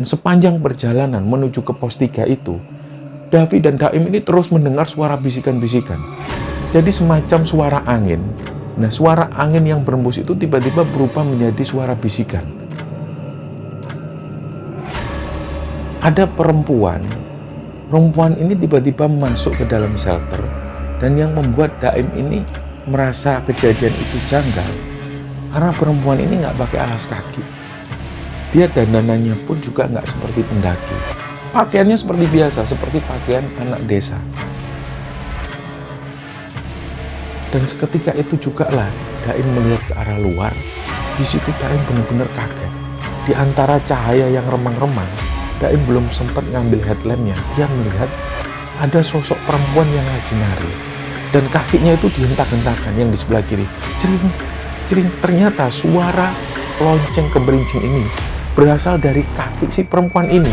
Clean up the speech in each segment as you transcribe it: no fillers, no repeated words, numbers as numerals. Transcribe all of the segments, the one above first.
Sepanjang perjalanan menuju ke pos 3 itu, Davi dan Daim ini terus mendengar suara bisikan-bisikan. Jadi semacam suara angin. Nah, suara angin yang berembus itu tiba-tiba berubah menjadi suara bisikan. Ada perempuan ini tiba-tiba masuk ke dalam shelter, dan yang membuat Daim ini merasa kejadian itu janggal karena perempuan ini nggak pakai alas kaki. Dia dandanannya pun juga nggak seperti pendaki. Pakaiannya seperti biasa, seperti pakaian anak desa. Dan seketika itu juga lah Daim melihat ke arah luar. Di situ Daim benar-benar kaget. Di antara cahaya yang remang-remang, Daim belum sempat ngambil headlampnya. Dia melihat ada sosok perempuan yang lagi nari. Dan kakinya itu dihentak-hentakan yang di sebelah kiri. Cering, cering. Ternyata suara lonceng keberincing ini berasal dari kaki si perempuan ini.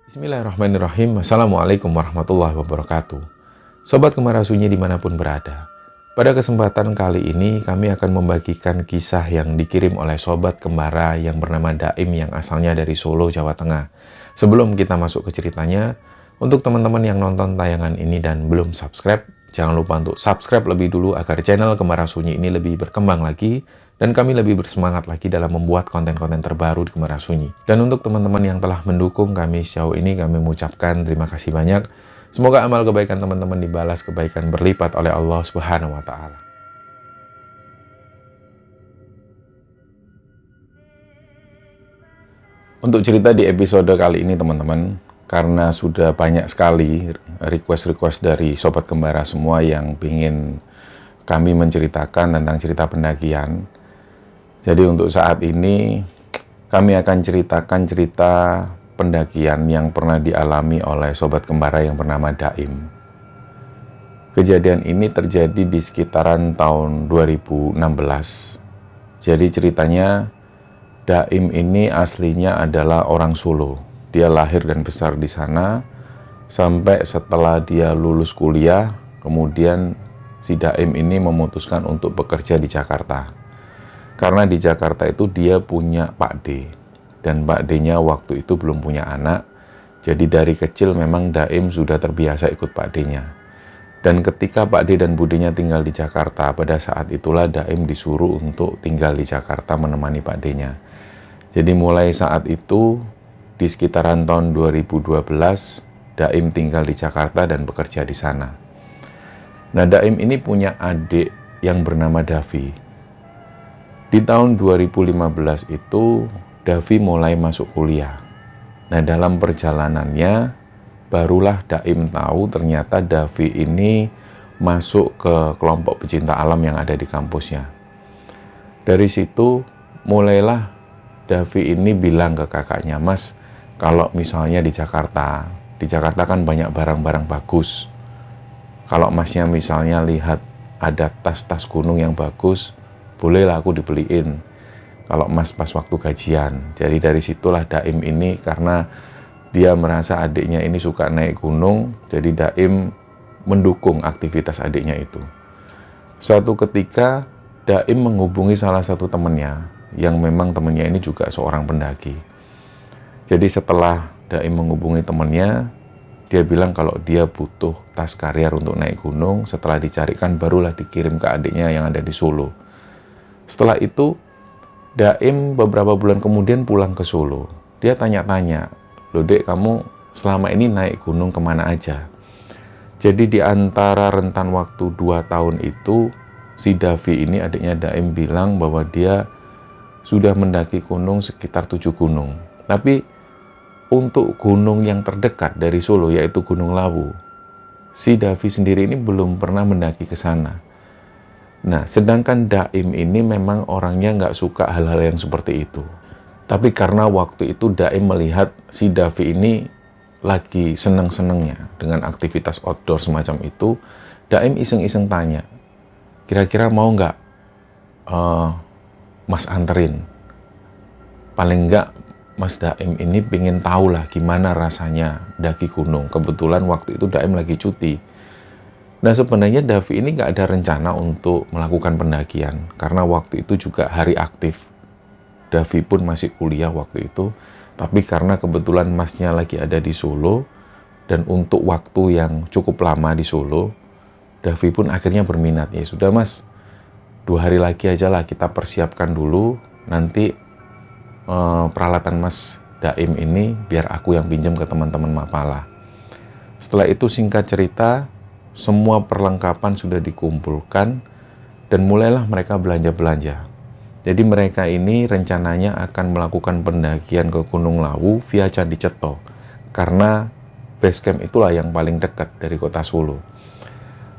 Bismillahirrahmanirrahim. Assalamualaikum warahmatullahi wabarakatuh. Sobat Kemara Sunyi dimanapun berada. Pada kesempatan kali ini kami akan membagikan kisah yang dikirim oleh Sobat Kemara yang bernama Daim yang asalnya dari Solo, Jawa Tengah. Sebelum kita masuk ke ceritanya, untuk teman-teman yang nonton tayangan ini dan belum subscribe, jangan lupa untuk subscribe lebih dulu agar channel Kemara Sunyi ini lebih berkembang lagi dan kami lebih bersemangat lagi dalam membuat konten-konten terbaru di Kemara Sunyi. Dan untuk teman-teman yang telah mendukung kami sejauh ini, kami mengucapkan terima kasih banyak. Semoga amal kebaikan teman-teman dibalas kebaikan berlipat oleh Allah Subhanahu wa Ta'ala. Untuk cerita di episode kali ini teman-teman, karena sudah banyak sekali request-request dari Sobat Kemara semua yang ingin kami menceritakan tentang cerita pendakian. Jadi untuk saat ini kami akan ceritakan cerita pendakian yang pernah dialami oleh Sobat Kemara yang bernama Daim. Kejadian ini terjadi di sekitaran tahun 2016. Jadi ceritanya Daim ini aslinya adalah orang Solo. Dia lahir dan besar di sana sampai setelah dia lulus kuliah, kemudian si Daim ini memutuskan untuk bekerja di Jakarta. Karena di Jakarta itu dia punya Pak D, dan Pak D-nya waktu itu belum punya anak. Jadi dari kecil memang Daim sudah terbiasa ikut Pak D-nya. Dan ketika Pak D dan Budinya tinggal di Jakarta, pada saat itulah Daim disuruh untuk tinggal di Jakarta menemani Pak D-nya. Jadi mulai saat itu, di sekitaran tahun 2012, Daim tinggal di Jakarta dan bekerja di sana. Nah, Daim ini punya adik yang bernama Davi. Di tahun 2015 itu, Davi mulai masuk kuliah. Nah, dalam perjalanannya, barulah Daim tahu ternyata Davi ini masuk ke kelompok pecinta alam yang ada di kampusnya. Dari situ mulailah Davi ini bilang ke kakaknya, "Mas, kalau misalnya di Jakarta kan banyak barang-barang bagus. Kalau masnya misalnya lihat ada tas-tas gunung yang bagus, bolehlah aku dibeliin kalau mas pas waktu gajian." Jadi dari situlah Daim ini, karena dia merasa adiknya ini suka naik gunung, jadi Daim mendukung aktivitas adiknya itu. Suatu ketika Daim menghubungi salah satu temannya, yang memang temannya ini juga seorang pendaki. Jadi setelah Daim menghubungi temannya, dia bilang kalau dia butuh tas karier untuk naik gunung. Setelah dicarikan, barulah dikirim ke adiknya yang ada di Solo. Setelah itu, Daim beberapa bulan kemudian pulang ke Solo. Dia tanya-tanya, "Loh Dek, kamu selama ini naik gunung kemana aja?" Jadi di antara rentan waktu 2 tahun itu, si Davi ini, adiknya Daim, bilang bahwa dia sudah mendaki gunung sekitar 7 gunung. Tapi untuk gunung yang terdekat dari Solo, yaitu Gunung Lawu, si Davi sendiri ini belum pernah mendaki ke sana. Nah, sedangkan Daim ini memang orangnya nggak suka hal-hal yang seperti itu. Tapi karena waktu itu Daim melihat si Davi ini lagi seneng-senengnya dengan aktivitas outdoor semacam itu, Daim iseng-iseng tanya, "Kira-kira mau nggak Mas anterin? Paling nggak Mas Daim ini pengen tahu lah gimana rasanya daki gunung." Kebetulan waktu itu Daim lagi cuti. Nah, sebenarnya Davi ini nggak ada rencana untuk melakukan pendakian, karena waktu itu juga hari aktif. Davi pun masih kuliah waktu itu, tapi karena kebetulan masnya lagi ada di Solo, dan untuk waktu yang cukup lama di Solo, Davi pun akhirnya berminat. "Ya sudah mas, 2 hari lagi aja lah kita persiapkan dulu, nanti peralatan Mas Daim ini biar aku yang pinjam ke teman-teman Mapala." Setelah itu singkat cerita, semua perlengkapan sudah dikumpulkan dan mulailah mereka belanja-belanja. Jadi mereka ini rencananya akan melakukan pendakian ke Gunung Lawu via Candi Ceto, karena base camp itulah yang paling dekat dari kota Solo.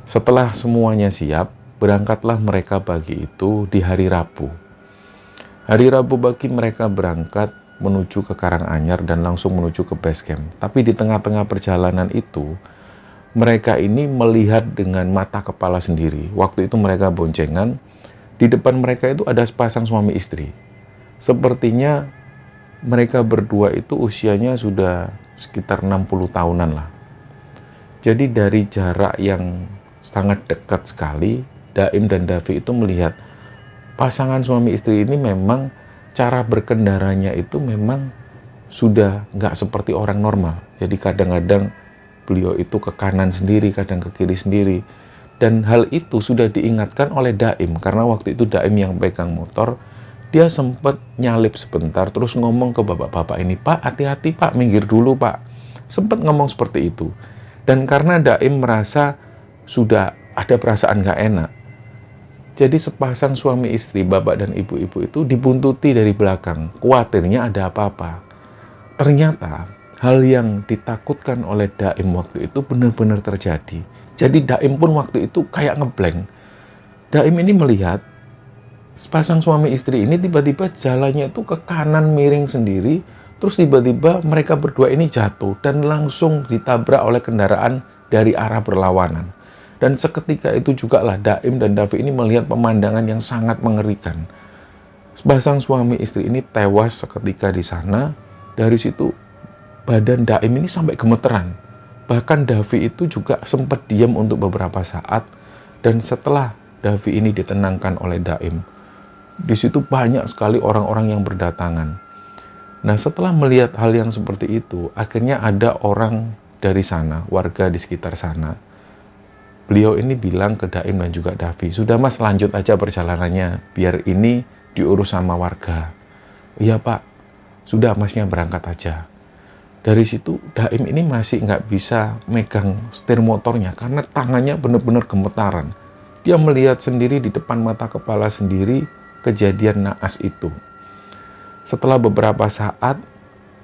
Setelah semuanya siap, berangkatlah mereka pagi itu di hari Rabu. Hari Rabu pagi mereka berangkat menuju ke Karanganyar dan langsung menuju ke base camp. Tapi di tengah-tengah perjalanan itu, mereka ini melihat dengan mata kepala sendiri. Waktu itu mereka boncengan, di depan mereka itu ada sepasang suami istri. Sepertinya mereka berdua itu usianya sudah sekitar 60 tahunan lah. Jadi dari jarak yang sangat dekat sekali, Daim dan Davi itu melihat pasangan suami istri ini memang cara berkendaranya itu memang sudah nggak seperti orang normal. Jadi kadang-kadang beliau itu ke kanan sendiri, kadang ke kiri sendiri. Dan hal itu sudah diingatkan oleh Daim, karena waktu itu Daim yang pegang motor. Dia sempat nyalip sebentar, terus ngomong ke bapak-bapak ini, "Pak, hati-hati Pak, minggir dulu Pak." Sempat ngomong seperti itu. Dan karena Daim merasa sudah ada perasaan gak enak, jadi sepasang suami istri, bapak dan ibu-ibu itu dibuntuti dari belakang. Khawatirnya ada apa-apa. Ternyata hal yang ditakutkan oleh Daim waktu itu benar-benar terjadi. Jadi Daim pun waktu itu kayak ngeblank. Daim ini melihat sepasang suami istri ini tiba-tiba jalannya itu ke kanan miring sendiri, terus tiba-tiba mereka berdua ini jatuh dan langsung ditabrak oleh kendaraan dari arah berlawanan. Dan seketika itu juga lah Daim dan Davi ini melihat pemandangan yang sangat mengerikan. Sepasang suami istri ini tewas seketika di sana. Dari situ badan Daim ini sampai gemeteran. Bahkan Davi itu juga sempat diam untuk beberapa saat, dan setelah Davi ini ditenangkan oleh Daim, di situ banyak sekali orang-orang yang berdatangan. Nah, setelah melihat hal yang seperti itu, akhirnya ada orang dari sana, warga di sekitar sana. Beliau ini bilang ke Daim dan juga Davi, "Sudah mas, lanjut aja perjalanannya, biar ini diurus sama warga." "Iya pak, sudah masnya berangkat aja." Dari situ Daim ini masih nggak bisa megang setir motornya karena tangannya benar-benar gemetaran. Dia melihat sendiri di depan mata kepala sendiri kejadian naas itu. Setelah beberapa saat,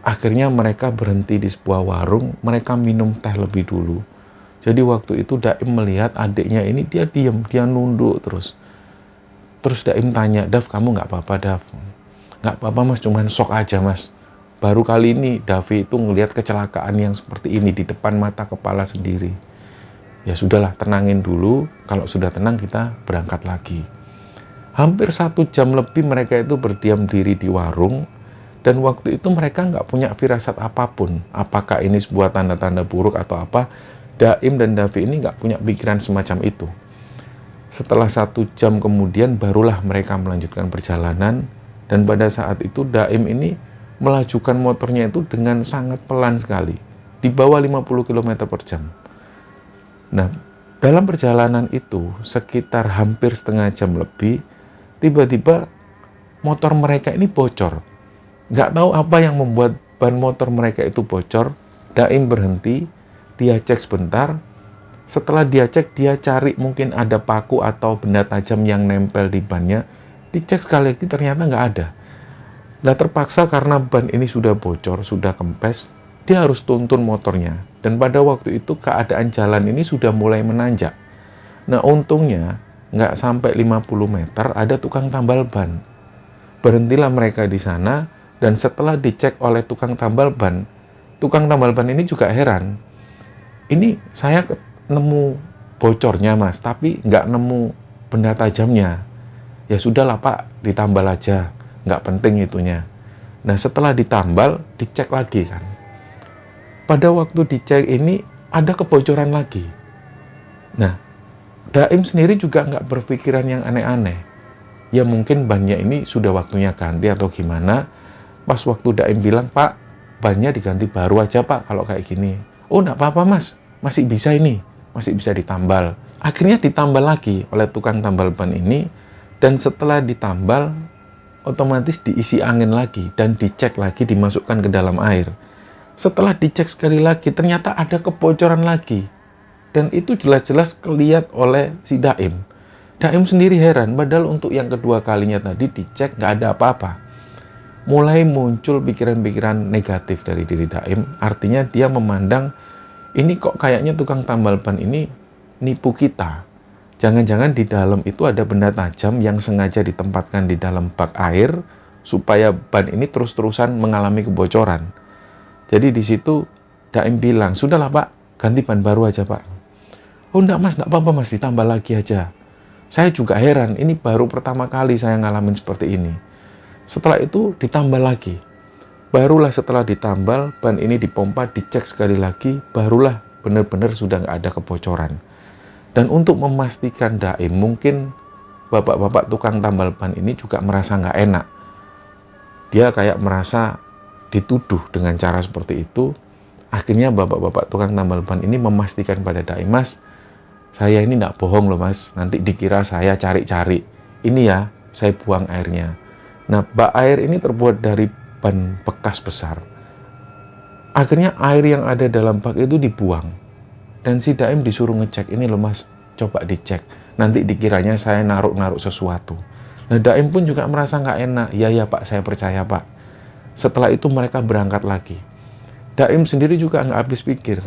Akhirnya mereka berhenti di sebuah warung, mereka minum teh lebih dulu. Jadi waktu itu Daim melihat adiknya ini, dia diem, dia nunduk terus. Terus Daim tanya, Dav, kamu nggak apa-apa, Dav? Nggak apa-apa mas, cuman shock aja mas. Baru kali ini Davi itu ngelihat kecelakaan yang seperti ini di depan mata kepala sendiri. Ya sudahlah, tenangin dulu, kalau sudah tenang kita berangkat lagi. Hampir 1 jam lebih mereka itu berdiam diri di warung. Dan waktu itu mereka nggak punya firasat apapun. Apakah ini sebuah tanda-tanda buruk atau apa. Daim dan Davi ini nggak punya pikiran semacam itu. Setelah 1 jam kemudian barulah mereka melanjutkan perjalanan. Dan pada saat itu Daim ini melajukan motornya itu dengan sangat pelan sekali. Di bawah 50 km per jam. Nah, dalam perjalanan itu sekitar hampir setengah jam lebih, tiba-tiba motor mereka ini bocor. Nggak tahu apa yang membuat ban motor mereka itu bocor. Daim berhenti, dia cek sebentar. Setelah dia cek, dia cari mungkin ada paku atau benda tajam yang nempel di bannya. Dicek sekali lagi, ternyata nggak ada. Nah, terpaksa karena ban ini sudah bocor, sudah kempes, dia harus tuntun motornya. Dan pada waktu itu keadaan jalan ini sudah mulai menanjak. Nah, untungnya nggak sampai 50 meter ada tukang tambal ban. Berhentilah mereka di sana. Dan setelah dicek oleh tukang tambal ban ini juga heran. Ini saya nemu bocornya mas, tapi nggak nemu benda tajamnya. Ya sudahlah pak, ditambal aja, nggak penting itunya. Nah setelah ditambal, dicek lagi kan. Pada waktu dicek ini ada kebocoran lagi. Nah, Daim sendiri juga nggak berpikiran yang aneh-aneh. Ya mungkin bannya ini sudah waktunya ganti atau gimana. Pas waktu Daim bilang, Pak, bannya diganti baru aja Pak kalau kayak gini. Oh, enggak apa-apa Mas, masih bisa ini, masih bisa ditambal. Akhirnya ditambal lagi oleh tukang tambal ban ini, dan setelah ditambal, otomatis diisi angin lagi, dan dicek lagi, dimasukkan ke dalam air. Setelah dicek sekali lagi, ternyata ada kebocoran lagi. Dan itu jelas-jelas kelihatan oleh si Daim. Daim sendiri heran, padahal untuk yang kedua kalinya tadi dicek nggak ada apa-apa. Mulai muncul pikiran-pikiran negatif dari diri Daim. Artinya dia memandang, ini kok kayaknya tukang tambal ban ini nipu kita. Jangan-jangan di dalam itu ada benda tajam yang sengaja ditempatkan di dalam bak air supaya ban ini terus-terusan mengalami kebocoran. Jadi di situ Daim bilang, sudahlah Pak, ganti ban baru aja Pak. Oh enggak mas, enggak apa-apa mas, ditambal lagi aja. Saya juga heran, ini baru pertama kali saya ngalamin seperti ini. Setelah itu ditambal lagi. Barulah setelah ditambal, ban ini dipompa, dicek sekali lagi, barulah benar-benar sudah nggak ada kebocoran. Dan untuk memastikan Daim, mungkin bapak-bapak tukang tambal ban ini juga merasa nggak enak. Dia kayak merasa dituduh dengan cara seperti itu. Akhirnya bapak-bapak tukang tambal ban ini memastikan pada Daim, Mas, saya ini nggak bohong loh mas, nanti dikira saya cari-cari. Ini ya, saya buang airnya. Nah, bak air ini terbuat dari ban bekas besar. Akhirnya air yang ada dalam bak itu dibuang. Dan si Daim disuruh ngecek, ini loh mas, coba dicek. Nanti dikiranya saya naruh-naruh sesuatu. Nah, Daim pun juga merasa nggak enak. Ya pak, saya percaya pak. Setelah itu mereka berangkat lagi. Daim sendiri juga nggak habis pikir.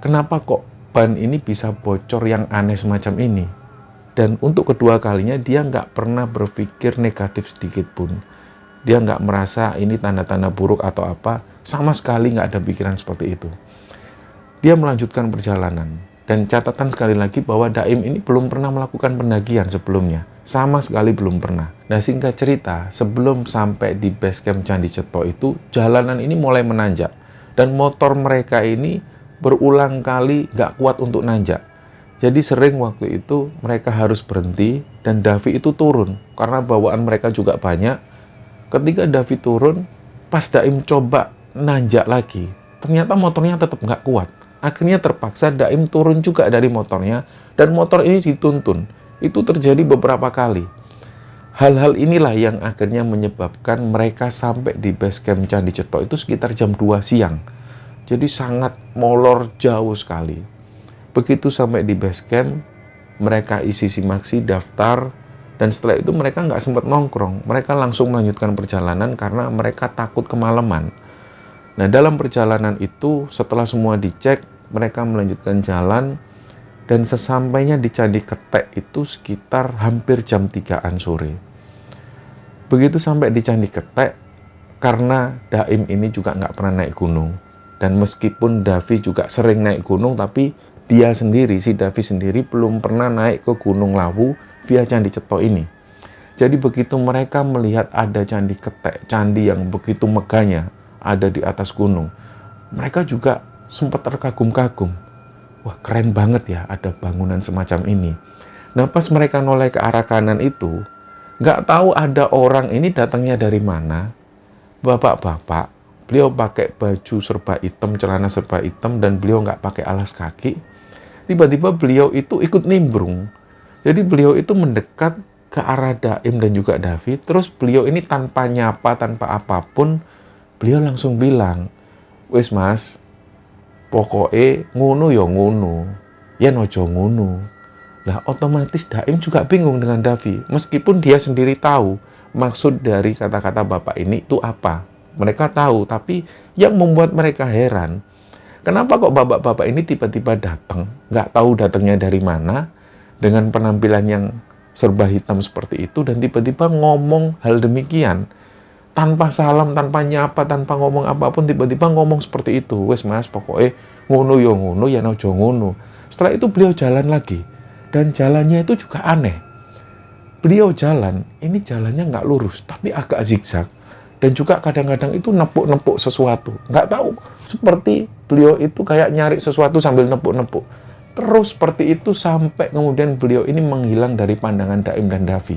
Kenapa kok ban ini bisa bocor yang aneh semacam ini? Dan untuk kedua kalinya dia nggak pernah berpikir negatif sedikit pun. Dia nggak merasa ini tanda-tanda buruk atau apa. Sama sekali nggak ada pikiran seperti itu. Dia melanjutkan perjalanan. Dan catatan sekali lagi bahwa Daim ini belum pernah melakukan pendakian sebelumnya. Sama sekali belum pernah. Nah singkat cerita, sebelum sampai di base camp Candi Ceto itu, jalanan ini mulai menanjak. Dan motor mereka ini berulang kali nggak kuat untuk nanjak. Jadi sering waktu itu mereka harus berhenti dan Davi itu turun. Karena bawaan mereka juga banyak. Ketika Davi turun, pas Daim coba nanjak lagi, ternyata motornya tetap nggak kuat. Akhirnya terpaksa Daim turun juga dari motornya dan motor ini dituntun. Itu terjadi beberapa kali. Hal-hal inilah yang akhirnya menyebabkan mereka sampai di base camp Candi Ceto itu sekitar jam 2 siang. Jadi sangat molor jauh sekali. Begitu sampai di base camp, mereka isi simaksi, daftar, dan setelah itu mereka nggak sempat nongkrong. Mereka langsung melanjutkan perjalanan karena mereka takut kemalaman. Nah, dalam perjalanan itu setelah semua dicek, mereka melanjutkan jalan dan sesampainya di Candi Ketek itu sekitar hampir jam 3-an sore. Begitu sampai di Candi Ketek, karena Daim ini juga nggak pernah naik gunung, dan meskipun Davi juga sering naik gunung, tapi dia sendiri, si Davi sendiri belum pernah naik ke Gunung Lawu via Candi Ceto ini. Jadi begitu mereka melihat ada Candi Ketek, candi yang begitu megahnya ada di atas gunung, mereka juga sempat terkagum-kagum. Wah, keren banget ya ada bangunan semacam ini. Nah, pas mereka noleh ke arah kanan itu, nggak tahu ada orang ini datangnya dari mana. Bapak-bapak, beliau pakai baju serba hitam, celana serba hitam, dan beliau nggak pakai alas kaki. Tiba-tiba beliau itu ikut nimbrung. Jadi beliau itu mendekat ke arah Daim dan juga Davi. Terus beliau ini tanpa nyapa, tanpa apapun, beliau langsung bilang, "Wis mas, pokoknya ngono ya ngono, ya nojo ngono." Lah otomatis Daim juga bingung dengan Davi. Meskipun dia sendiri tahu maksud dari kata-kata bapak ini itu apa. Mereka tahu, tapi yang membuat mereka heran, kenapa kok bapak-bapak ini tiba-tiba datang? Nggak tahu datangnya dari mana, dengan penampilan yang serba hitam seperti itu, dan tiba-tiba ngomong hal demikian. Tanpa salam, tanpa nyapa, tanpa ngomong apapun, tiba-tiba ngomong seperti itu. "Wes mas, pokoknya ngono ya nojo ngono." Setelah itu beliau jalan lagi. Dan jalannya itu juga aneh. Beliau jalan, ini jalannya nggak lurus, tapi agak zigzag. Dan juga kadang-kadang itu nepuk-nepuk sesuatu. Nggak tahu, seperti beliau itu kayak nyari sesuatu sambil nepuk-nepuk. Terus seperti itu sampai kemudian beliau ini menghilang dari pandangan Daim dan Davi.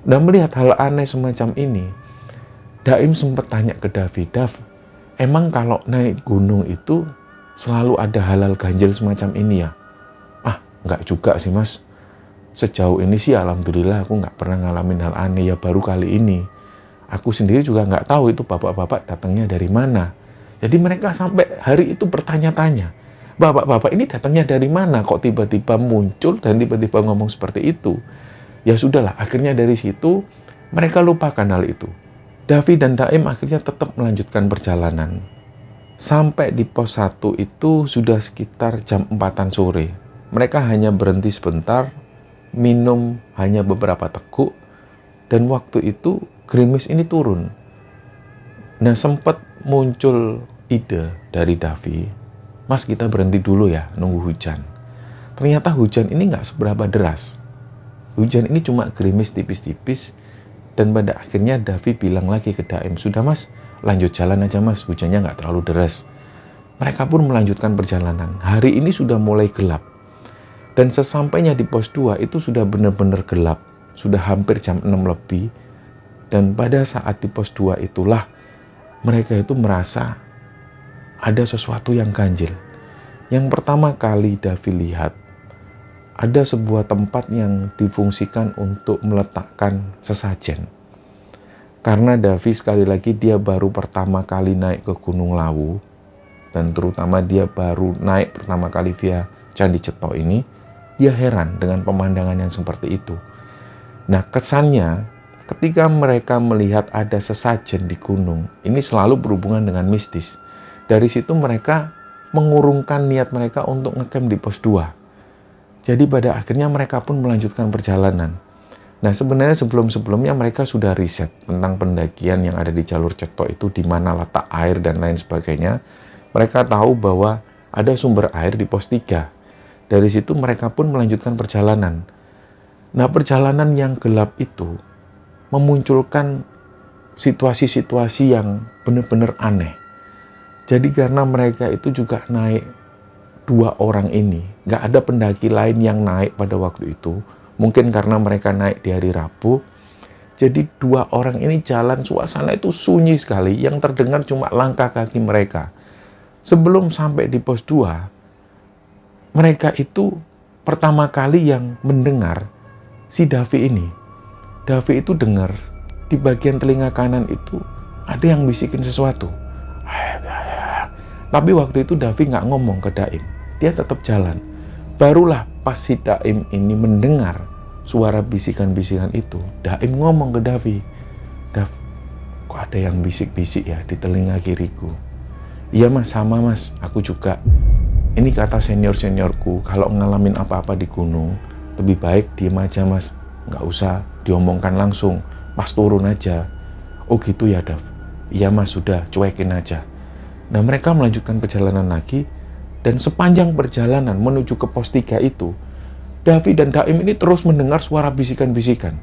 Dan melihat hal aneh semacam ini, Daim sempat tanya ke Davi, "Dav, emang kalau naik gunung itu selalu ada halal ganjil semacam ini ya?" "Ah, nggak juga sih mas. Sejauh ini sih alhamdulillah aku nggak pernah ngalamin hal aneh, ya baru kali ini. Aku sendiri juga nggak tahu itu bapak-bapak datangnya dari mana." Jadi mereka sampai hari itu bertanya-tanya, bapak-bapak ini datangnya dari mana? Kok tiba-tiba muncul dan tiba-tiba ngomong seperti itu? Ya sudahlah, akhirnya dari situ mereka lupakan hal itu. Davi dan Daim akhirnya tetap melanjutkan perjalanan. Sampai di pos 1 itu sudah sekitar jam 4-an sore. Mereka hanya berhenti sebentar, minum hanya beberapa teguk, dan waktu itu gerimis ini turun. Nah, sempat muncul ide dari Davi, "Mas, kita berhenti dulu ya, nunggu hujan." Ternyata hujan ini nggak seberapa deras. Hujan ini cuma gerimis tipis-tipis, dan pada akhirnya Davi bilang lagi ke Daim, "Sudah mas, lanjut jalan aja mas, hujannya nggak terlalu deras." Mereka pun melanjutkan perjalanan. Hari ini sudah mulai gelap. Dan sesampainya di pos 2 itu sudah benar-benar gelap. Sudah hampir jam 6 lebih. Dan pada saat di pos 2 itulah mereka itu merasa ada sesuatu yang ganjil. Yang pertama kali Davi lihat, ada sebuah tempat yang difungsikan untuk meletakkan sesajen. Karena Davi sekali lagi dia baru pertama kali naik ke Gunung Lawu, dan terutama dia baru naik pertama kali via Candi Ceto ini, dia heran dengan pemandangan yang seperti itu. Nah, kesannya ketika mereka melihat ada sesajen di gunung, ini selalu berhubungan dengan mistis. Dari situ mereka mengurungkan niat mereka untuk ngecamp di pos 2. Jadi pada akhirnya mereka pun melanjutkan perjalanan. Nah, sebenarnya sebelum-sebelumnya mereka sudah riset tentang pendakian yang ada di jalur Ceto itu, di mana letak air dan lain sebagainya. Mereka tahu bahwa ada sumber air di pos 3. Dari situ mereka pun melanjutkan perjalanan. Nah, perjalanan yang gelap itu memunculkan situasi-situasi yang benar-benar aneh. Jadi karena mereka itu juga naik 2 orang ini, nggak ada pendaki lain yang naik pada waktu itu. Mungkin karena mereka naik di hari Rabu, jadi 2 orang ini jalan, suasana itu sunyi sekali, yang terdengar cuma langkah kaki mereka. Sebelum sampai di pos 2, mereka itu pertama kali yang mendengar si Davi ini. Davi itu dengar di bagian telinga kanan itu ada yang bisikin sesuatu. Tapi waktu itu Davi nggak ngomong ke Daim, dia tetap jalan. Barulah pas si Daim ini mendengar suara bisikan-bisikan itu, Daim ngomong ke Davi, "Dav, kok ada yang bisik-bisik ya di telinga kiriku. Iya mas, sama mas, aku juga. Ini kata senior-seniorku, kalau ngalamin apa-apa di gunung, lebih baik diem aja mas, nggak usah diomongkan langsung, pas turun aja. Oh gitu ya Dav? Iya mas, sudah, cuekin aja. Nah mereka melanjutkan perjalanan lagi, dan sepanjang perjalanan menuju ke pos 3 itu, Davi dan Daim ini terus mendengar suara bisikan-bisikan.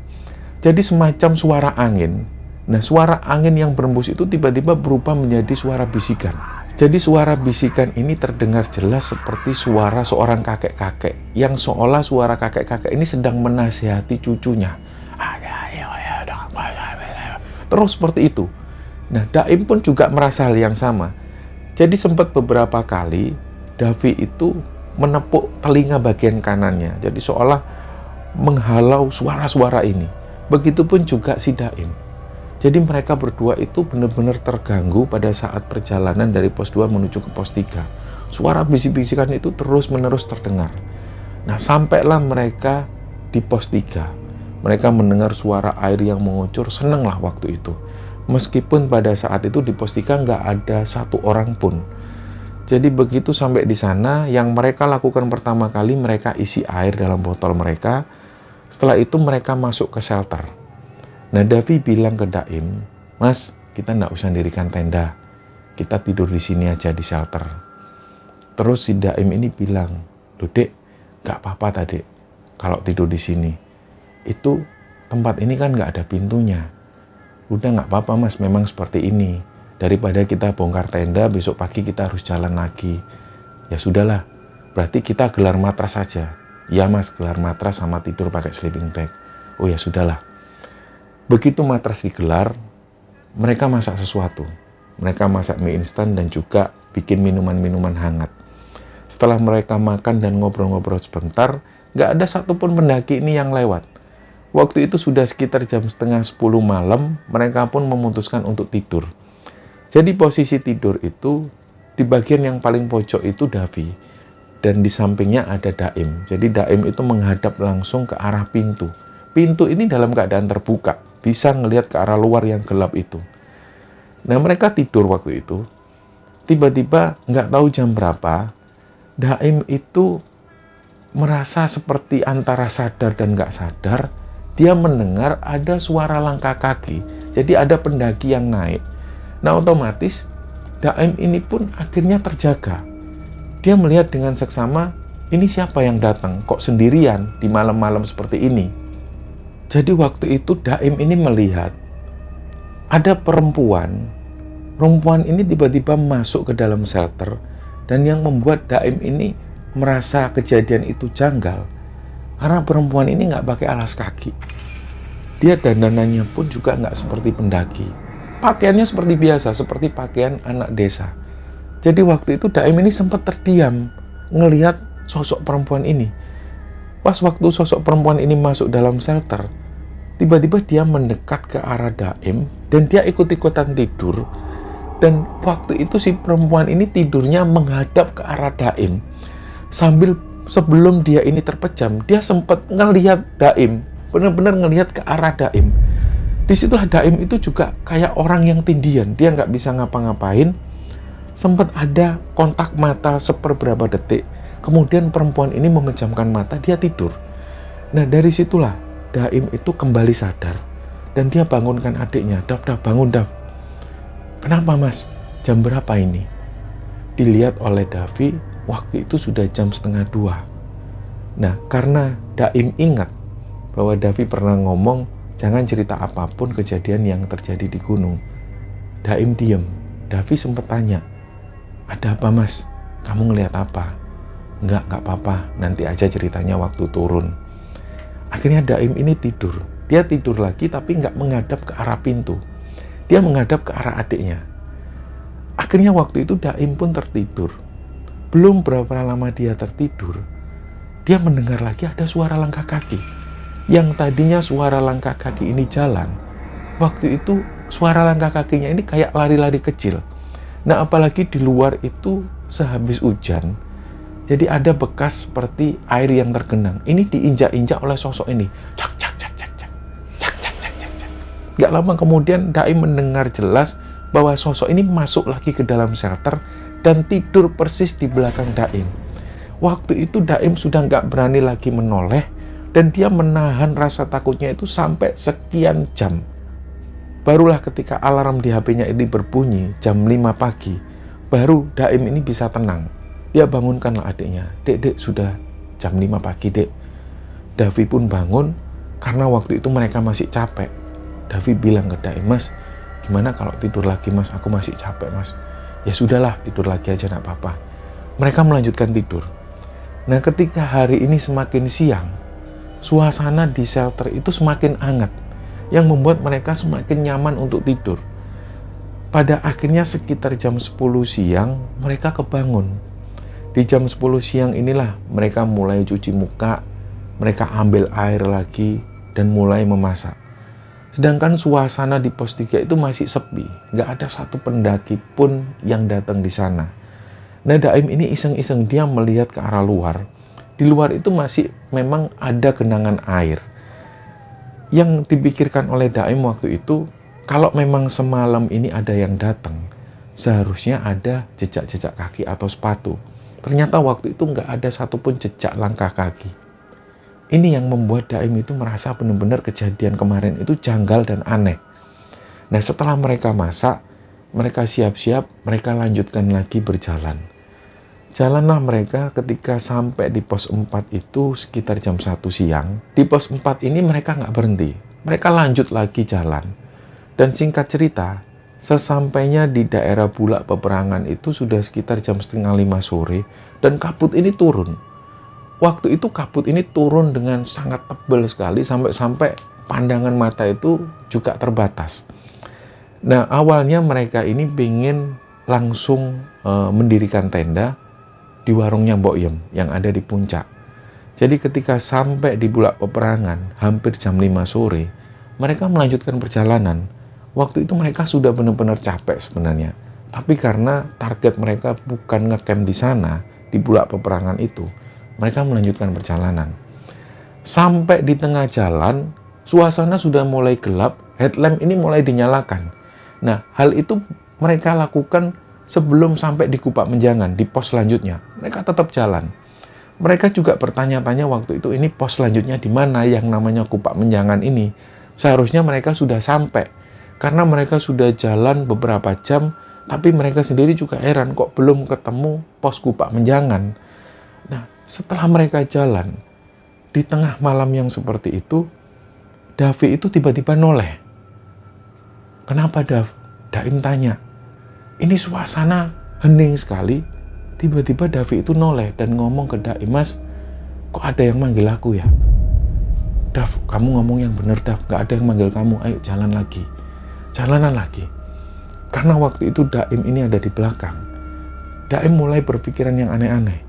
Jadi semacam suara angin. Nah suara angin yang berembus itu tiba-tiba berubah menjadi suara bisikan. Jadi suara bisikan ini terdengar jelas seperti suara seorang kakek-kakek, yang seolah suara kakek-kakek ini sedang menasihati cucunya. Terus seperti itu. Nah Daim pun juga merasa hal yang sama. Jadi sempat beberapa kali Davi itu menepuk telinga bagian kanannya, jadi seolah menghalau suara-suara ini. Begitupun juga si Daim. Jadi mereka berdua itu benar-benar terganggu pada saat perjalanan dari pos 2 menuju ke pos 3. Suara bisik-bisikan itu terus-menerus terdengar. Nah sampailah mereka di pos 3. Mereka mendengar suara air yang mengucur, senanglah waktu itu. Meskipun pada saat itu di pos 3 nggak ada satu orang pun. Jadi begitu sampai di sana, yang mereka lakukan pertama kali, mereka isi air dalam botol mereka. Setelah itu mereka masuk ke shelter. Nah Davi bilang ke Daim, mas, kita nggak usah dirikan tenda, kita tidur di sini aja di shelter. Terus si Daim ini bilang, loh dek, nggak apa-apa tadi kalau tidur di sini. Itu tempat ini kan nggak ada pintunya. Udah nggak apa-apa mas, memang seperti ini. Daripada kita bongkar tenda, besok pagi kita harus jalan lagi. Ya sudahlah, berarti kita gelar matras saja. Ya mas, gelar matras sama tidur pakai sleeping bag. Oh ya sudahlah. Begitu matras digelar, mereka masak sesuatu. Mereka masak mie instan dan juga bikin minuman-minuman hangat. Setelah mereka makan dan ngobrol-ngobrol sebentar, nggak ada satupun pendaki ini yang lewat. Waktu itu sudah sekitar jam setengah 10 malam, mereka pun memutuskan untuk tidur. Jadi posisi tidur itu, di bagian yang paling pojok itu Davi, dan di sampingnya ada Daim. Jadi Daim itu menghadap langsung ke arah pintu. Pintu ini dalam keadaan terbuka, bisa ngelihat ke arah luar yang gelap itu. Nah mereka tidur waktu itu, tiba-tiba nggak tahu jam berapa, Daim itu merasa seperti antara sadar dan nggak sadar, dia mendengar ada suara langkah kaki. Jadi ada pendaki yang naik. Nah otomatis Daim ini pun akhirnya terjaga. Dia melihat dengan seksama, ini siapa yang datang? Kok sendirian di malam-malam seperti ini? Jadi waktu itu Daim ini melihat ada perempuan. Perempuan ini tiba-tiba masuk ke dalam shelter, dan yang membuat Daim ini merasa kejadian itu janggal karena perempuan ini nggak pakai alas kaki. Dia dandanannya pun juga nggak seperti pendaki. Pakaiannya seperti biasa, seperti pakaian anak desa. Jadi waktu itu Daim ini sempat terdiam ngelihat sosok perempuan ini. Pas waktu sosok perempuan ini masuk dalam shelter, tiba-tiba dia mendekat ke arah Daim dan dia ikut-ikutan tidur. Dan waktu itu si perempuan ini tidurnya menghadap ke arah Daim. Sebelum dia ini terpejam, dia sempat ngelihat Daim, benar-benar ngelihat ke arah Daim. Disitulah Daim itu juga kayak orang yang tindian, dia nggak bisa ngapa-ngapain. Sempat ada kontak mata seperberapa detik, kemudian perempuan ini memejamkan mata, dia tidur. Nah dari situlah Daim itu kembali sadar, dan dia bangunkan adiknya, Dav, bangun Dav. Kenapa mas? Jam berapa ini? Dilihat oleh Davi, waktu itu sudah jam 1:30. Nah karena Daim ingat bahwa Davi pernah ngomong, jangan cerita apapun kejadian yang terjadi di gunung. Daim diem. Davi sempat tanya, ada apa mas? Kamu ngelihat apa? Nggak apa-apa, nanti aja ceritanya waktu turun. Akhirnya Daim ini tidur. Dia tidur lagi tapi nggak menghadap ke arah pintu. Dia menghadap ke arah adiknya. Akhirnya waktu itu Daim pun tertidur. Belum berapa lama dia tertidur, dia mendengar lagi ada suara langkah kaki. Yang tadinya suara langkah kaki ini jalan, waktu itu suara langkah kakinya ini kayak lari-lari kecil. Nah apalagi di luar itu sehabis hujan, jadi ada bekas seperti air yang tergenang. Ini diinjak-injak oleh sosok ini. Cak cak cak cak cak cak cak cak cak cak. Nggak lama kemudian Daim mendengar jelas bahwa sosok ini masuk lagi ke dalam shelter dan tidur persis di belakang Daim. Waktu itu Daim sudah nggak berani lagi menoleh dan dia menahan rasa takutnya itu sampai sekian jam. Barulah ketika alarm di HP-nya ini berbunyi jam 5 pagi, baru Daim ini bisa tenang. Dia bangunkanlah adiknya. Dek, sudah jam 5 pagi, Dek. Davi pun bangun karena waktu itu mereka masih capek. Davi bilang ke Daim, Mas, gimana kalau tidur lagi, Mas? Aku masih capek, Mas. Ya sudahlah, tidur lagi aja, enggak apa-apa. Mereka melanjutkan tidur. Nah, ketika hari ini semakin siang, suasana di shelter itu semakin hangat, yang membuat mereka semakin nyaman untuk tidur. Pada akhirnya sekitar jam 10 siang, mereka kebangun. Di jam 10 siang inilah mereka mulai cuci muka, mereka ambil air lagi, dan mulai memasak. Sedangkan suasana di pos 3 itu masih sepi, nggak ada satu pendaki pun yang datang di sana. Nah, Daim ini iseng-iseng dia melihat ke arah luar. Di luar itu masih memang ada genangan air. Yang dipikirkan oleh Daim waktu itu, kalau memang semalam ini ada yang datang, seharusnya ada jejak-jejak kaki atau sepatu. Ternyata waktu itu nggak ada satupun jejak langkah kaki. Ini yang membuat Daim itu merasa benar-benar kejadian kemarin itu janggal dan aneh. Nah, setelah mereka masak, mereka siap-siap, mereka lanjutkan lagi berjalan. Jalanlah mereka ketika sampai di pos 4 itu sekitar jam 1 siang. Di pos 4 ini mereka nggak berhenti. Mereka lanjut lagi jalan. Dan singkat cerita, sesampainya di daerah Bulak Peperangan itu sudah sekitar jam 4:30 sore dan kabut ini turun. Waktu itu kabut ini turun dengan sangat tebal sekali sampai pandangan mata itu juga terbatas. Nah, awalnya mereka ini ingin langsung mendirikan tenda di warungnya Mbok Yem yang ada di puncak. Jadi ketika sampai di Bulak Peperangan hampir jam 5 sore, mereka melanjutkan perjalanan. Waktu itu mereka sudah benar-benar capek sebenarnya. Tapi karena target mereka bukan ngecamp di sana, di Bulak Peperangan itu, mereka melanjutkan perjalanan. Sampai di tengah jalan, suasana sudah mulai gelap, headlamp ini mulai dinyalakan. Nah, hal itu mereka lakukan sebelum sampai di Kupak Menjangan, di pos selanjutnya. Mereka tetap jalan. Mereka juga bertanya-tanya waktu itu, ini pos selanjutnya di mana yang namanya Kupak Menjangan ini. Seharusnya mereka sudah sampai. Karena mereka sudah jalan beberapa jam, tapi mereka sendiri juga heran kok belum ketemu pos Kupak Menjangan. Nah, setelah mereka jalan, di tengah malam yang seperti itu, Davi itu tiba-tiba noleh. Kenapa, Dav? Daim tanya. Ini suasana hening sekali. Tiba-tiba Davi itu noleh dan ngomong ke Daim, Mas, kok ada yang manggil aku ya? Dav, kamu ngomong yang bener, Dav. Gak ada yang manggil kamu. Ayo jalan lagi. Jalanan lagi. Karena waktu itu Daim ini ada di belakang. Daim mulai berpikiran yang aneh-aneh.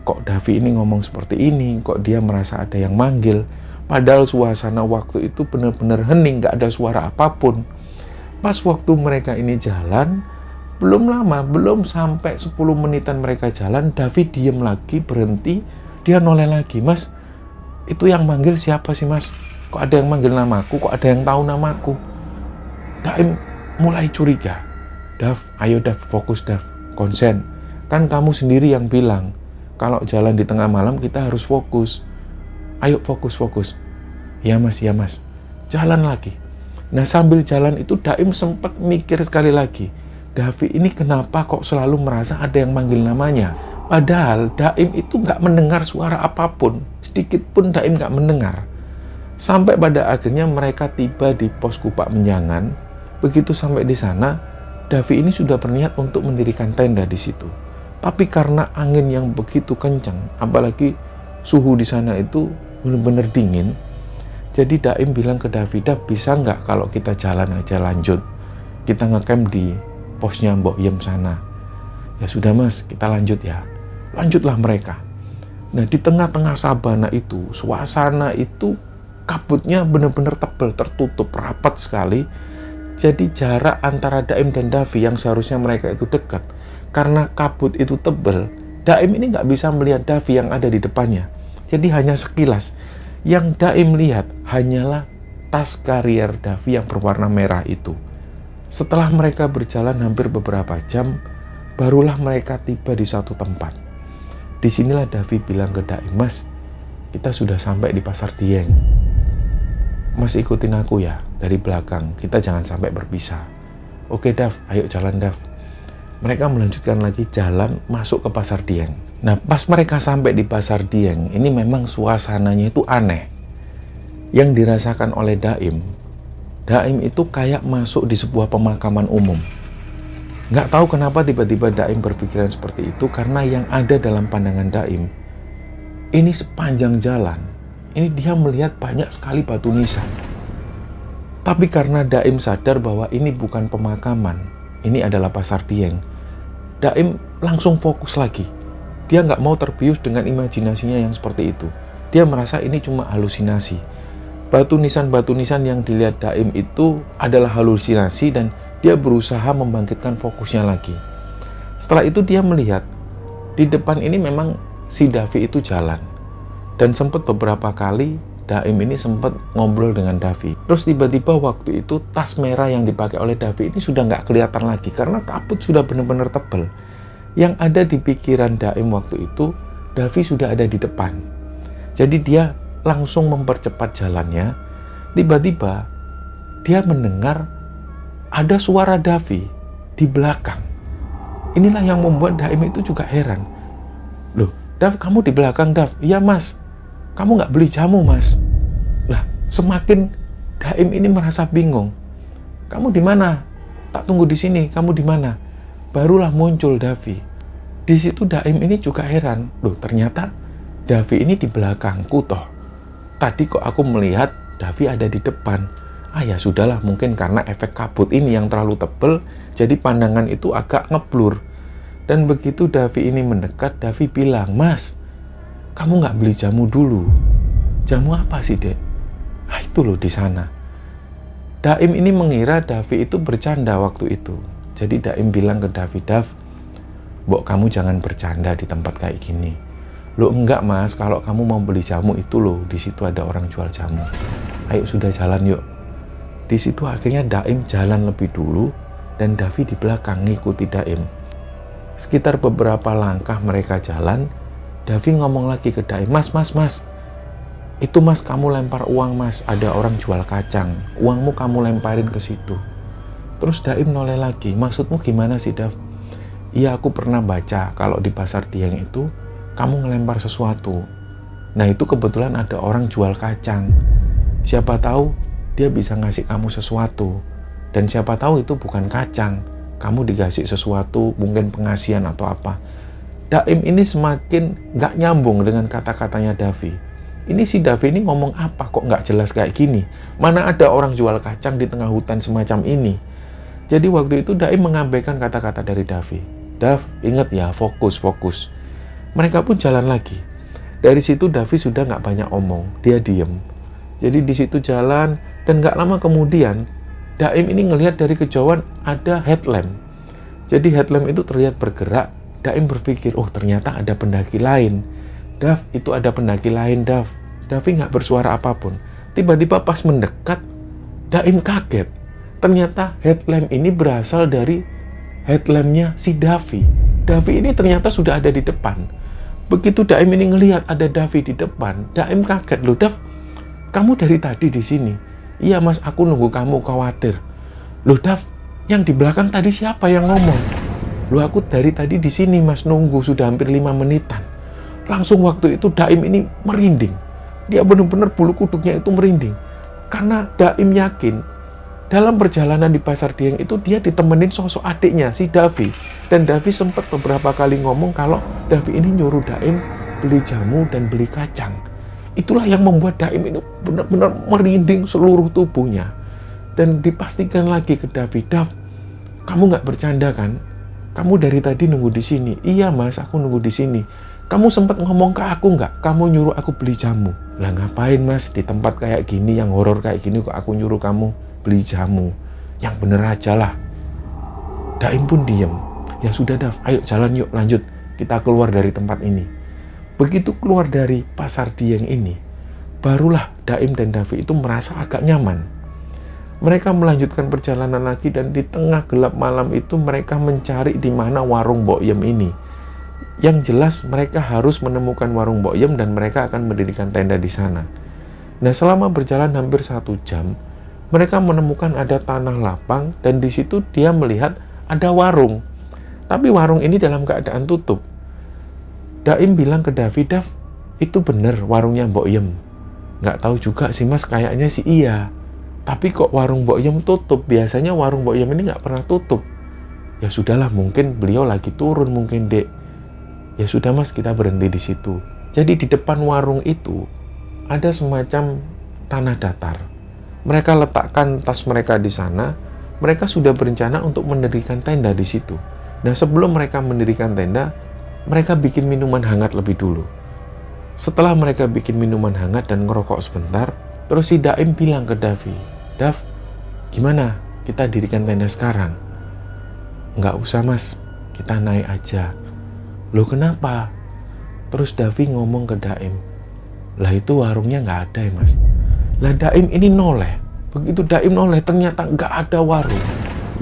Kok Davi ini ngomong seperti ini? Kok dia merasa ada yang manggil? Padahal suasana waktu itu benar-benar hening. Gak ada suara apapun. Pas waktu mereka ini jalan, belum lama, belum sampai 10 menitan mereka jalan, Davi diem lagi, berhenti, dia noleh lagi. Mas, itu yang manggil siapa sih, Mas? Kok ada yang manggil namaku? Kok ada yang tahu namaku? Daim mulai curiga. Dav, ayo Dav, fokus Dav, konsen. Kan kamu sendiri yang bilang, kalau jalan di tengah malam kita harus fokus. Ayo fokus. Ya Mas. Jalan lagi. Nah, sambil jalan itu Daim sempat mikir sekali lagi. Davi ini kenapa kok selalu merasa ada yang manggil namanya? Padahal Daim itu nggak mendengar suara apapun. Sedikit pun Daim nggak mendengar. Sampai pada akhirnya mereka tiba di pos Kupak Menjangan. Begitu sampai di sana, Davi ini sudah berniat untuk mendirikan tenda di situ. Tapi karena angin yang begitu kencang, apalagi suhu di sana itu benar-benar dingin, jadi Daim bilang ke Davi, Dav, bisa nggak kalau kita jalan aja lanjut? Kita ngecamp di posnya Mbok Yem sana. Ya sudah Mas, kita lanjut ya. Lanjutlah mereka. Nah, di tengah-tengah sabana itu, suasana itu kabutnya benar-benar tebal, tertutup rapat sekali. Jadi jarak antara Daim dan Davi yang seharusnya mereka itu dekat, karena kabut itu tebal, Daim ini nggak bisa melihat Davi yang ada di depannya. Jadi hanya sekilas. Yang Daim lihat hanyalah tas karier Davi yang berwarna merah itu. Setelah mereka berjalan hampir beberapa jam, barulah mereka tiba di satu tempat. Disinilah Davi bilang ke Daim, "Mas, kita sudah sampai di Pasar Dieng. Mas ikutin aku ya dari belakang, kita jangan sampai berpisah." "Oke Dav, ayo jalan Dav." Mereka melanjutkan lagi jalan masuk ke Pasar Dieng. Nah, pas mereka sampai di Pasar Dieng, ini memang suasananya itu aneh. Yang dirasakan oleh Daim itu kayak masuk di sebuah pemakaman umum. Nggak tahu kenapa tiba-tiba Daim berpikiran seperti itu, karena yang ada dalam pandangan Daim, ini sepanjang jalan, ini dia melihat banyak sekali batu nisan. Tapi karena Daim sadar bahwa ini bukan pemakaman, ini adalah Pasar Dieng, Daim langsung fokus lagi. Dia nggak mau terbius dengan imajinasinya yang seperti itu. Dia merasa ini cuma halusinasi. Batu nisan yang dilihat Daim itu adalah halusinasi dan dia berusaha membangkitkan fokusnya lagi. Setelah itu dia melihat di depan ini memang si Davi itu jalan. Dan sempat beberapa kali Daim ini sempat ngobrol dengan Davi. Terus tiba-tiba waktu itu tas merah yang dipakai oleh Davi ini sudah nggak kelihatan lagi karena kabut sudah benar-benar tebal. Yang ada di pikiran Daim waktu itu, Davi sudah ada di depan. Jadi dia langsung mempercepat jalannya. Tiba-tiba dia mendengar ada suara Davi di belakang. Inilah yang membuat Daim itu juga heran. "Loh, Dav, kamu di belakang, Dav?" "Iya Mas, kamu nggak beli jamu Mas?" Lah, semakin Daim ini merasa bingung. "Kamu di mana? Tak tunggu di sini, kamu di mana?" Barulah muncul Davi. Di situ Daim ini juga heran. "Loh, ternyata Davi ini di belakangku toh. Tadi kok aku melihat Davi ada di depan." Ya sudahlah, mungkin karena efek kabut ini yang terlalu tebal, jadi pandangan itu agak ngeblur. Dan begitu Davi ini mendekat, Davi bilang, "Mas, kamu nggak beli jamu dulu?" "Jamu apa sih, Dek?" Itu loh di sana." Daim ini mengira Davi itu bercanda waktu itu. Jadi Daim bilang ke Davi, "Dav, Mbok, kamu jangan bercanda di tempat kayak gini." "Loh enggak Mas, kalau kamu mau beli jamu itu loh, di situ ada orang jual jamu. Ayo sudah jalan yuk." Di situ akhirnya Daim jalan lebih dulu dan Davi di belakang ngikuti Daim. Sekitar beberapa langkah mereka jalan, Davi ngomong lagi ke Daim, "Mas, itu Mas kamu lempar uang Mas, ada orang jual kacang, uangmu kamu lemparin ke situ." Terus Daim noleh lagi, "Maksudmu gimana sih Dav?" "Iya, aku pernah baca kalau di Pasar Dieng itu kamu ngelempar sesuatu. Nah itu kebetulan ada orang jual kacang. Siapa tahu dia bisa ngasih kamu sesuatu. Dan siapa tahu itu bukan kacang, kamu dikasih sesuatu, mungkin pengasihan atau apa." Daim ini semakin nggak nyambung dengan kata-katanya Davi. Ini si Davi ini ngomong apa kok nggak jelas kayak gini? Mana ada orang jual kacang di tengah hutan semacam ini? Jadi waktu itu Daim mengabaikan kata-kata dari Davi. "Dav, ingat ya, fokus. Mereka pun jalan lagi. Dari situ Davi sudah nggak banyak omong, dia diem. Jadi di situ jalan, dan nggak lama kemudian Daim ini ngelihat dari kejauhan ada headlamp. Jadi headlamp itu terlihat bergerak. Daim berpikir, "Oh ternyata ada pendaki lain. Dav, itu ada pendaki lain Dav." Davi nggak bersuara apapun. Tiba-tiba pas mendekat, Daim kaget. Ternyata headlamp ini berasal dari headlampnya si Davi. Davi ini ternyata sudah ada di depan. Begitu Daim ini ngelihat ada Davi di depan, Daim kaget, "Loh Dav, kamu dari tadi di sini?" "Iya Mas, aku nunggu kamu, khawatir." "Loh Dav, yang di belakang tadi siapa yang ngomong?" "Loh aku dari tadi di sini Mas, nunggu sudah hampir 5 menitan." Langsung waktu itu Daim ini merinding. Dia benar-benar bulu kuduknya itu merinding. Karena Daim yakin dalam perjalanan di Pasar Dieng itu dia ditemenin sosok adiknya, si Davi. Dan Davi sempat beberapa kali ngomong kalau Davi ini nyuruh Daim beli jamu dan beli kacang. Itulah yang membuat Daim ini benar-benar merinding seluruh tubuhnya. Dan dipastikan lagi ke Davi, "Dav, kamu nggak bercanda kan? Kamu dari tadi nunggu di sini." "Iya Mas, aku nunggu di sini." "Kamu sempat ngomong ke aku nggak? Kamu nyuruh aku beli jamu." "Lah ngapain Mas, di tempat kayak gini, yang horor kayak gini kok aku nyuruh kamu beli jamu? Yang bener aja lah." Daim pun diem. "Ya sudah Dav, ayo jalan yuk, lanjut. Kita keluar dari tempat ini." Begitu keluar dari Pasar Dieng ini, barulah Daim dan Davi itu merasa agak nyaman. Mereka melanjutkan perjalanan lagi dan di tengah gelap malam itu mereka mencari di mana warung Mbok Yem ini. Yang jelas mereka harus menemukan warung Mbok Yem dan mereka akan mendirikan tenda di sana. Nah, selama berjalan hampir 1 jam, mereka menemukan ada tanah lapang dan di situ dia melihat ada warung. Tapi warung ini dalam keadaan tutup. Daim bilang ke Davi, "Dav, itu bener warungnya Mbok Yem." "Nggak tahu juga sih mas, kayaknya sih iya. Tapi kok warung Mbok Yem tutup? Biasanya warung Mbok Yem ini nggak pernah tutup." "Ya sudahlah, mungkin beliau lagi turun mungkin, Dek." "Ya sudah mas, kita berhenti di situ." Jadi di depan warung itu ada semacam tanah datar. Mereka letakkan tas mereka di sana. Mereka sudah berencana untuk mendirikan tenda di situ. Nah, sebelum mereka mendirikan tenda, mereka bikin minuman hangat lebih dulu. Setelah mereka bikin minuman hangat dan ngerokok sebentar, terus si Daim bilang ke Davi, "Dav, gimana? Kita dirikan tenda sekarang?" "Nggak usah mas, kita naik aja." "Loh kenapa?" Terus Davi ngomong ke Daim, "Lah itu warungnya nggak ada ya mas." Lah Daim ini noleh. Begitu Daim noleh, ternyata nggak ada warung.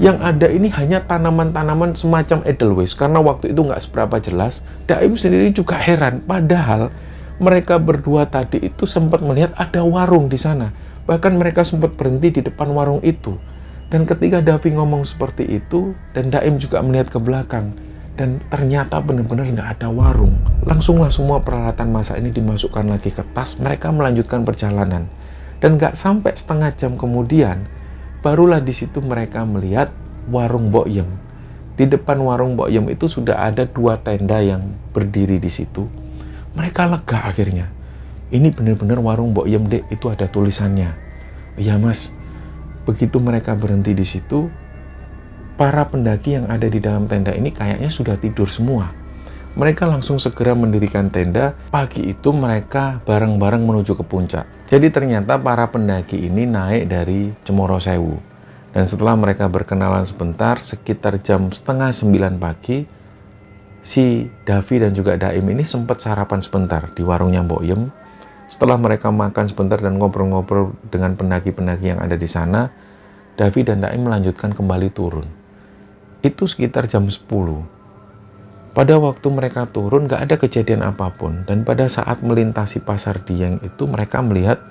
Yang ada ini hanya tanaman-tanaman semacam edelweiss. Karena waktu itu nggak seberapa jelas, Daim sendiri juga heran. Padahal mereka berdua tadi itu sempat melihat ada warung di sana. Bahkan mereka sempat berhenti di depan warung itu. Dan ketika Davi ngomong seperti itu, dan Daim juga melihat ke belakang, dan ternyata benar-benar nggak ada warung. Langsunglah semua peralatan masak ini dimasukkan lagi ke tas. Mereka melanjutkan perjalanan. Dan nggak sampai setengah jam kemudian, barulah di situ mereka melihat warung Mbok Yem. Di depan warung Mbok Yem itu sudah ada 2 tenda yang berdiri di situ. Mereka lega akhirnya. Ini benar-benar warung Mbok Yem, Dek, itu ada tulisannya. "Iya mas." Begitu mereka berhenti di situ, para pendaki yang ada di dalam tenda ini kayaknya sudah tidur semua. Mereka langsung segera mendirikan tenda. Pagi itu mereka bareng-bareng menuju ke puncak. Jadi ternyata para pendaki ini naik dari Cemoro Sewu. Dan setelah mereka berkenalan sebentar, sekitar jam 8:30 pagi, si Davi dan juga Daim ini sempat sarapan sebentar di warungnya Mbok Yem. Setelah mereka makan sebentar dan ngobrol-ngobrol dengan pendaki-pendaki yang ada di sana, Davi dan Daim melanjutkan kembali turun. Itu sekitar jam 10. Pada waktu mereka turun gak ada kejadian apapun, dan pada saat melintasi Pasar Dieng itu mereka melihat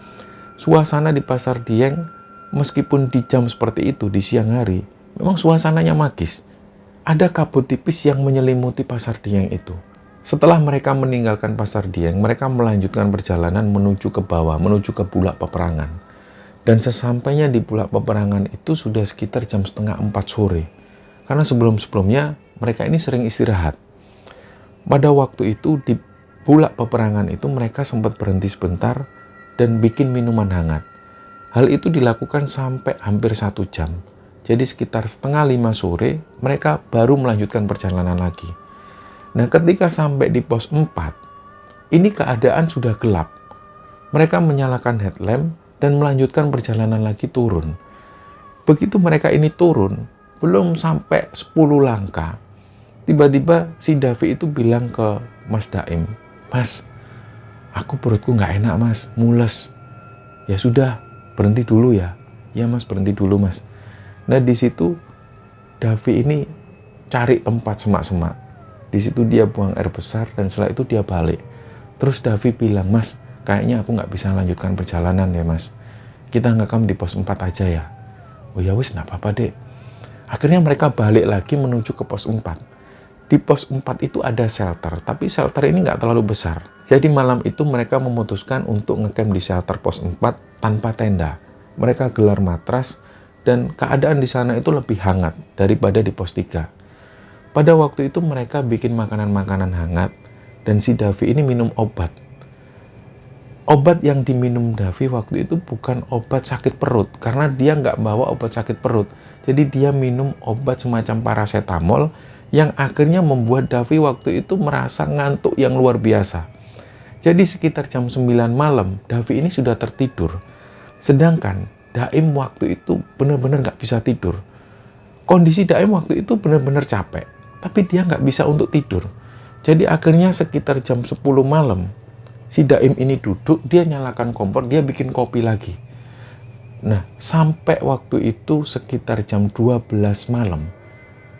suasana di Pasar Dieng meskipun di jam seperti itu di siang hari, memang suasananya magis. Ada kabut tipis yang menyelimuti Pasar Dieng itu. Setelah mereka meninggalkan Pasar Dieng, mereka melanjutkan perjalanan menuju ke bawah, menuju ke Bulak Peperangan. Dan sesampainya di Bulak Peperangan itu sudah sekitar jam 3:30 sore. Karena sebelum-sebelumnya mereka ini sering istirahat. Pada waktu itu di Bulak Peperangan itu mereka sempat berhenti sebentar dan bikin minuman hangat. Hal itu dilakukan sampai hampir 1 jam. Jadi sekitar 4:30 sore mereka baru melanjutkan perjalanan lagi. Nah, ketika sampai di pos 4, ini keadaan sudah gelap. Mereka menyalakan headlamp dan melanjutkan perjalanan lagi turun. Begitu mereka ini turun, belum sampai 10 langkah, tiba-tiba si Davi itu bilang ke Mas Daim, "Mas, aku perutku nggak enak mas, mules." "Ya sudah, berhenti dulu ya." "Ya mas, berhenti dulu mas." Nah di situ Davi ini cari tempat semak-semak. Di situ dia buang air besar dan setelah itu dia balik. Terus Davi bilang, "Mas, kayaknya aku nggak bisa lanjutkan perjalanan ya mas. Kita ngekam di pos 4 aja ya." "Oh ya wis, nggak apa-apa dek." Akhirnya mereka balik lagi menuju ke pos 4. Di pos 4 itu ada shelter, tapi shelter ini nggak terlalu besar. Jadi malam itu mereka memutuskan untuk ngecamp di shelter pos 4 tanpa tenda. Mereka gelar matras dan keadaan di sana itu lebih hangat daripada di pos 3. Pada waktu itu mereka bikin makanan-makanan hangat dan si Davi ini minum obat. Obat yang diminum Davi waktu itu bukan obat sakit perut, karena dia nggak bawa obat sakit perut. Jadi dia minum obat semacam paracetamol yang akhirnya membuat Davi waktu itu merasa ngantuk yang luar biasa. Jadi sekitar jam 9 malam, Davi ini sudah tertidur. Sedangkan Daim waktu itu benar-benar nggak bisa tidur. Kondisi Daim waktu itu benar-benar capek, tapi dia nggak bisa untuk tidur. Jadi akhirnya sekitar jam 10 malam, Si Daim ini duduk, dia nyalakan kompor, dia bikin kopi lagi. Nah, sampai waktu itu sekitar jam 12 malam,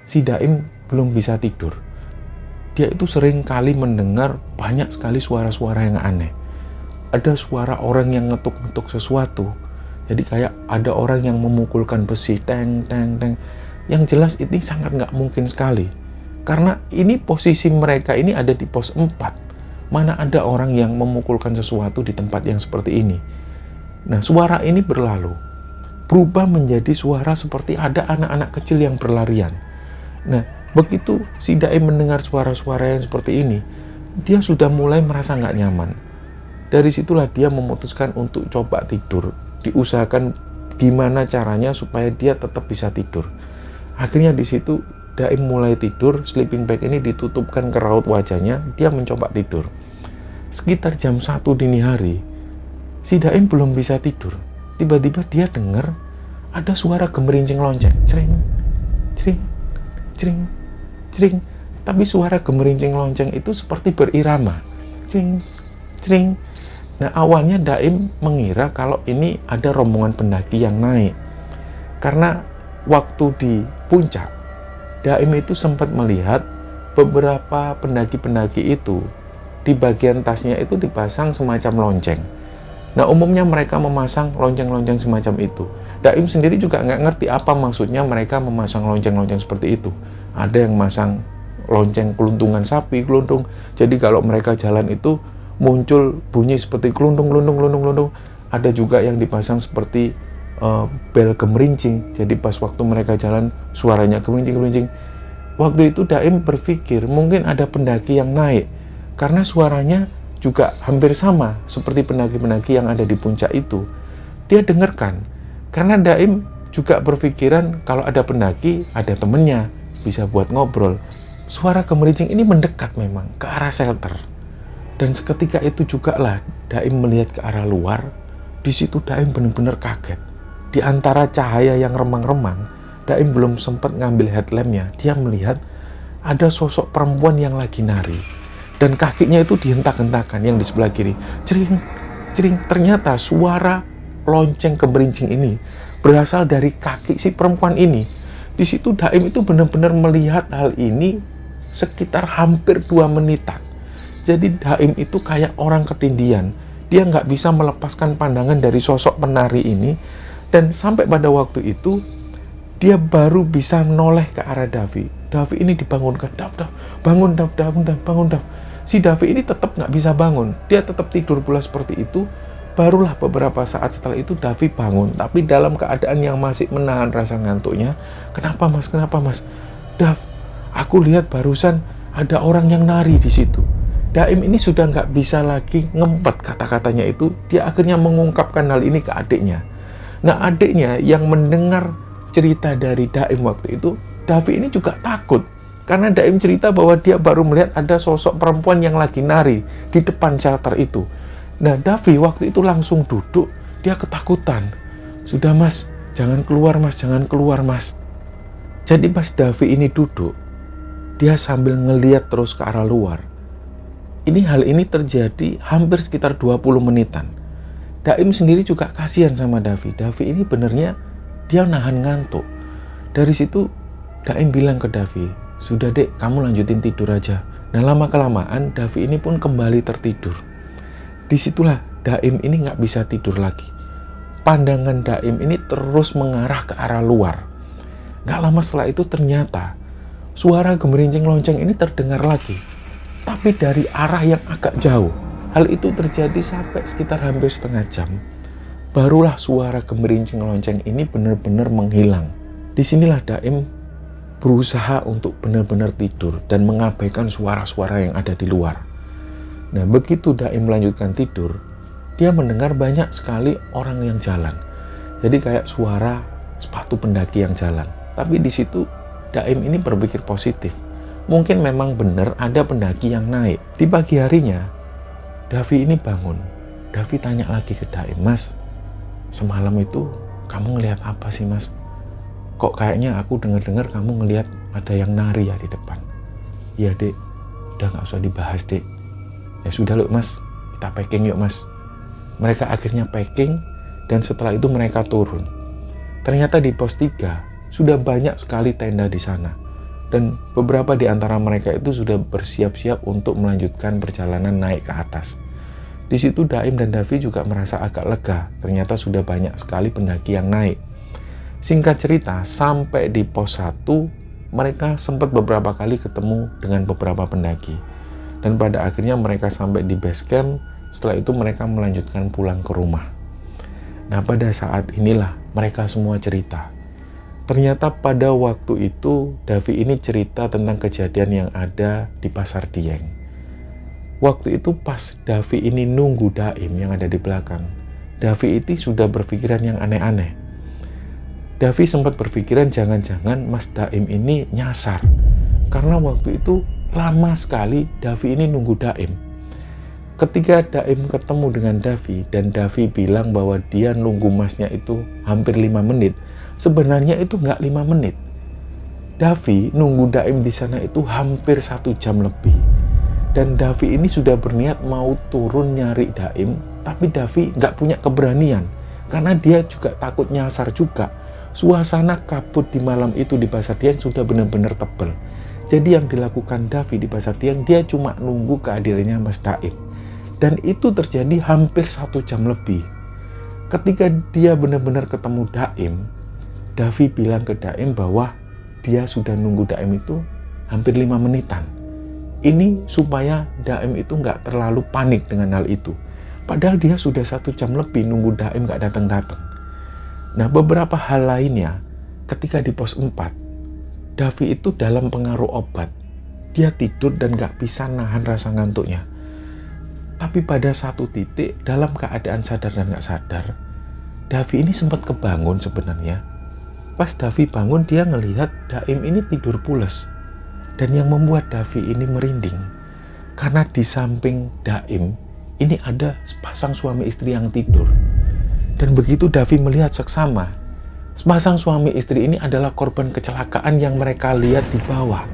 si Daim belum bisa tidur. Dia itu sering kali mendengar banyak sekali suara-suara yang aneh. Ada suara orang yang ngetuk-ngetuk sesuatu. Jadi kayak ada orang yang memukulkan besi, teng, teng, teng. Yang jelas ini sangat nggak mungkin sekali. Karena ini posisi mereka ini ada di pos 4. Mana ada orang yang memukulkan sesuatu di tempat yang seperti ini. Nah, suara ini berlalu. Berubah menjadi suara seperti ada anak-anak kecil yang berlarian. Nah, begitu si Daim mendengar suara-suara yang seperti ini, dia sudah mulai merasa nggak nyaman. Dari situlah dia memutuskan untuk coba tidur. Diusahakan gimana caranya supaya dia tetap bisa tidur. Akhirnya di situ Daim mulai tidur, sleeping bag ini ditutupkan ke raut wajahnya, dia mencoba tidur. Sekitar jam 1 dini hari, si Daim belum bisa tidur. Tiba-tiba dia dengar ada suara gemerincing lonceng, cering, cering, cering, cering. Tapi suara gemerincing lonceng itu seperti berirama, cering, cering. Nah, awalnya Daim mengira kalau ini ada rombongan pendaki yang naik. Karena waktu di puncak, Daim itu sempat melihat beberapa pendaki-pendaki itu di bagian tasnya itu dipasang semacam lonceng. Nah, umumnya mereka memasang lonceng-lonceng semacam itu. Daim sendiri juga nggak ngerti apa maksudnya mereka memasang lonceng-lonceng seperti itu. Ada yang masang lonceng keluntungan sapi, keluntung. Jadi kalau mereka jalan itu muncul bunyi seperti keluntung. Ada juga yang dipasang seperti bel gemerincing. Jadi pas waktu mereka jalan suaranya gemerincing. Waktu itu Daim berpikir mungkin ada pendaki yang naik karena suaranya juga hampir sama seperti pendaki-pendaki yang ada di puncak itu. Dia dengarkan karena Daim juga berpikiran kalau ada pendaki ada temennya bisa buat ngobrol. Suara gemerincing ini mendekat memang ke arah shelter. Dan seketika itu juga lah Daim melihat ke arah luar. Di situ Daim benar-benar kaget. Di antara cahaya yang remang-remang, Daim belum sempat ngambil headlampnya. Dia melihat ada sosok perempuan yang lagi nari. Dan kakinya itu dihentak-hentakan yang di sebelah kiri. Cering, cering. Ternyata suara lonceng gemerincing ini berasal dari kaki si perempuan ini. Di situ Daim itu benar-benar melihat hal ini sekitar hampir 2 menitan. Jadi Daim itu kayak orang ketindihan. Dia nggak bisa melepaskan pandangan dari sosok penari ini. Dan sampai pada waktu itu, dia baru bisa noleh ke arah Davi. Davi ini dibangunkan. Dav, bangun Dav, bangun Dav. Si Davi ini tetap nggak bisa bangun. Dia tetap tidur pula seperti itu. Barulah beberapa saat setelah itu Davi bangun. Tapi dalam keadaan yang masih menahan rasa ngantuknya. Kenapa mas? Dav, aku lihat barusan ada orang yang nari di situ. Daim ini sudah nggak bisa lagi ngempet kata-katanya itu. Dia akhirnya mengungkapkan hal ini ke adiknya. Nah, adiknya yang mendengar cerita dari Daim waktu itu, Davi ini juga takut. Karena Daim cerita bahwa dia baru melihat ada sosok perempuan yang lagi nari di depan shelter itu. Nah, Davi waktu itu langsung duduk, dia ketakutan. Sudah mas, jangan keluar mas. Jadi pas Davi ini duduk, dia sambil ngeliat terus ke arah luar. Hal ini terjadi hampir sekitar 20 menitan. Daim sendiri juga kasihan sama Davi. Davi ini benernya dia nahan ngantuk. Dari situ Daim bilang ke Davi, sudah dek, kamu lanjutin tidur aja. Nah, lama-kelamaan Davi ini pun kembali tertidur. Disitulah Daim ini nggak bisa tidur lagi. Pandangan Daim ini terus mengarah ke arah luar. Nggak lama setelah itu ternyata suara gemerincing lonceng ini terdengar lagi. Tapi dari arah yang agak jauh. Hal itu terjadi sampai sekitar hampir setengah jam. Barulah suara gemerincing lonceng ini benar-benar menghilang. Disinilah Daim berusaha untuk benar-benar tidur dan mengabaikan suara-suara yang ada di luar. Nah, begitu Daim melanjutkan tidur, dia mendengar banyak sekali orang yang jalan. Jadi kayak suara sepatu pendaki yang jalan. Tapi di situ Daim ini berpikir positif. Mungkin memang benar ada pendaki yang naik. Di pagi harinya, Davi ini bangun. Davi tanya lagi ke Daim, mas, semalam itu kamu ngelihat apa sih mas? Kok kayaknya aku dengar-dengar kamu ngelihat ada yang nari ya di depan. Iya dek, udah gak usah dibahas dek. Ya sudah loh mas, kita packing yuk mas. Mereka akhirnya packing, dan setelah itu mereka turun. Ternyata di pos 3 sudah banyak sekali tenda di sana. Dan beberapa di antara mereka itu sudah bersiap-siap untuk melanjutkan perjalanan naik ke atas. Di situ Daim dan Davi juga merasa agak lega, ternyata sudah banyak sekali pendaki yang naik. Singkat cerita, sampai di pos 1, mereka sempat beberapa kali ketemu dengan beberapa pendaki. Dan pada akhirnya mereka sampai di base camp, setelah itu mereka melanjutkan pulang ke rumah. Nah, pada saat inilah mereka semua cerita. Ternyata pada waktu itu, Davi ini cerita tentang kejadian yang ada di Pasar Dieng. Waktu itu pas Davi ini nunggu Daim yang ada di belakang, Davi itu sudah berpikiran yang aneh-aneh. Davi sempat berpikiran jangan-jangan Mas Daim ini nyasar. Karena waktu itu lama sekali Davi ini nunggu Daim. Ketika Daim ketemu dengan Davi dan Davi bilang bahwa dia nunggu masnya itu hampir 5 menit, sebenarnya itu nggak 5 menit. Davi nunggu Daim di sana itu hampir 1 jam lebih. Dan Davi ini sudah berniat mau turun nyari Daim, tapi Davi nggak punya keberanian karena dia juga takut nyasar juga. Suasana kabut di malam itu di Pasar Dieng sudah benar-benar tebal. Jadi yang dilakukan Davi di Pasar Dieng, dia cuma nunggu kehadirannya Mas Daim. Dan itu terjadi hampir 1 jam lebih. Ketika dia benar-benar ketemu Daim, Davi bilang ke Daim bahwa dia sudah nunggu Daim itu hampir 5 menitan. Ini supaya Daim itu nggak terlalu panik dengan hal itu. Padahal dia sudah 1 jam lebih nunggu Daim nggak datang-datang. Nah, beberapa hal lainnya, ketika di pos 4, Davi itu dalam pengaruh obat. Dia tidur dan gak bisa nahan rasa ngantuknya. Tapi pada satu titik, dalam keadaan sadar dan gak sadar, Davi ini sempat kebangun sebenarnya. Pas Davi bangun, dia ngelihat Daim ini tidur pules. Dan yang membuat Davi ini merinding, karena di samping Daim, ini ada sepasang suami istri yang tidur. Dan begitu Davi melihat seksama, sepasang suami istri ini adalah korban kecelakaan yang mereka lihat di bawah.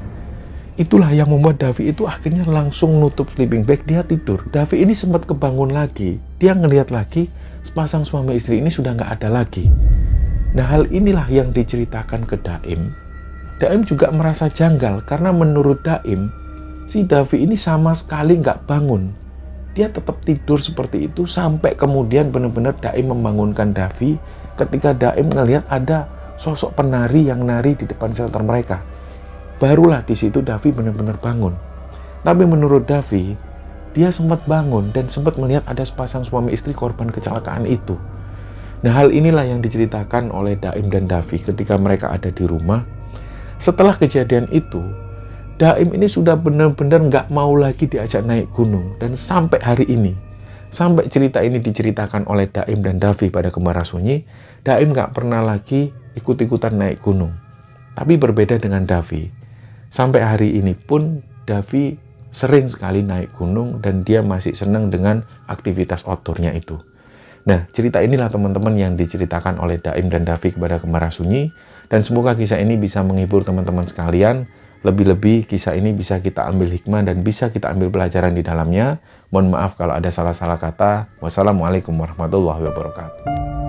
Itulah yang membuat Davi itu akhirnya langsung nutup sleeping bag, dia tidur. Davi ini sempat kebangun lagi, dia ngelihat lagi sepasang suami istri ini sudah nggak ada lagi. Nah, hal inilah yang diceritakan ke Daim. Daim juga merasa janggal karena menurut Daim, si Davi ini sama sekali nggak bangun. Dia tetap tidur seperti itu sampai kemudian benar-benar Daim membangunkan Davi ketika Daim ngelihat ada sosok penari yang nari di depan shelter mereka. Barulah di situ Davi benar-benar bangun. Tapi menurut Davi, dia sempat bangun dan sempat melihat ada sepasang suami istri korban kecelakaan itu. Nah, hal inilah yang diceritakan oleh Daim dan Davi ketika mereka ada di rumah. Setelah kejadian itu, Daim ini sudah benar-benar nggak mau lagi diajak naik gunung. Dan sampai hari ini, sampai cerita ini diceritakan oleh Daim dan Davi pada Kembara Sunyi, Daim nggak pernah lagi ikut-ikutan naik gunung. Tapi berbeda dengan Davi. Sampai hari ini pun Davi sering sekali naik gunung dan dia masih senang dengan aktivitas outdoor-nya itu. Nah, cerita inilah teman-teman yang diceritakan oleh Daim dan Davi kepada Kembara Sunyi. Dan semoga kisah ini bisa menghibur teman-teman sekalian. Lebih-lebih kisah ini bisa kita ambil hikmah dan bisa kita ambil pelajaran di dalamnya. Mohon maaf kalau ada salah-salah kata. Wassalamualaikum warahmatullahi wabarakatuh.